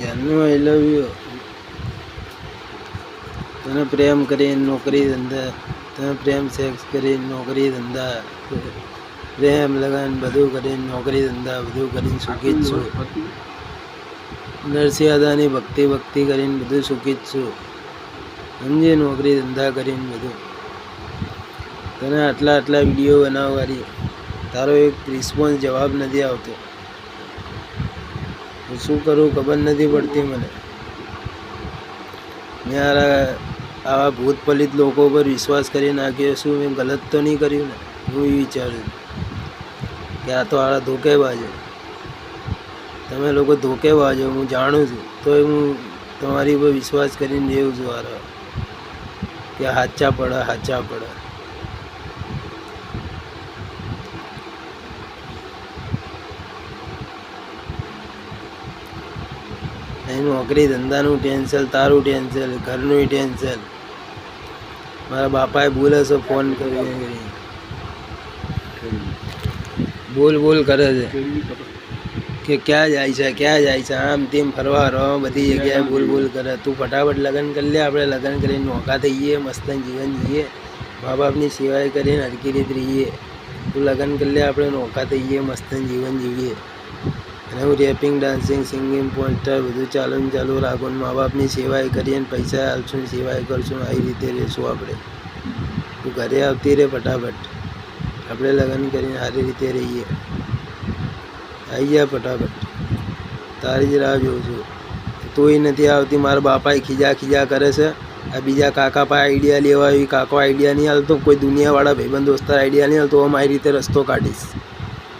ક્યારનું I love you. તને પ્રેમ કરીને નોકરી ધંધા, તને પ્રેમ સેક્સ કરીને નોકરી ધંધા, પ્રેમ લગન બધું કરીને નોકરી ધંધા બધું કરીને સુખી જ છું. નરસિંહ દાદાની ભક્તિ કરીને બધું સુખી જ છું. સમજે, નોકરી ધંધા કરીને બધું. તને આટલા વિડીયો બનાવવાની તારો એક રિસ્પોન્સ જવાબ નથી આવતો. શું કરું ખબર નથી પડતી મને. મેં આવા ભૂત પલિત લોકો પર વિશ્વાસ કરી નાખ્યો. શું મેં ગલત તો નહીં કર્યું ને? હું એ વિચારું કે આ તો આળા ધોકેબાજો. તમે લોકો ધોકેબાજો, હું જાણું છું. તો હું તમારી ઉપર વિશ્વાસ કરીને રહેવું છું હારા કે હાચા પડે. અહીં નોકરી ધંધાનું ટેન્શન, તારું ટેન્શન, ઘરનું ટેન્શન. મારા બાપાએ ભૂલ હશે ફોન કરી બોલ કરે છે કે ક્યાં જાય છે આમ તેમ ફરવા રહો બધી જગ્યાએ બોલ કરે. તું ફટાફટ લગ્ન કરી લે, આપણે લગ્ન કરીને નોકા થઈએ, મસ્ત જીવન જીવીએ, મા બાપની સેવાય કરીને હરકી રીત રહીએ. તું લગ્ન કરી લે, આપણે નોકા થઈએ, મસ્ત જીવન જીવીએ. અને હું રેપિંગ, ડાન્સિંગ, સિંગિંગ, પોસ્ટર બધું ચાલુ રાખું. મા બાપની સેવાય કરીએ, પૈસા હાલશું, સેવાય કરશું. આવી રીતે રહીશું આપણે. તું ઘરે આવતી રહે ફટાફટ, આપણે લગ્ન કરીને સારી રીતે રહીએ. આવી જા ફટાફટ, તારી જ રાહ જોઉં છું. તોય નથી આવતી. મારા બાપાએ ખીજા કરે છે. આ બીજા કાકા પાસે આઈડિયા લેવા આવી. કાકો આઈડિયા નહીં હાલતો, કોઈ દુનિયાવાળા ભાઈબંધ દોસ્તાર આઈડિયા નહીં હાલતો. મારી રીતે રસ્તો કાઢીશ.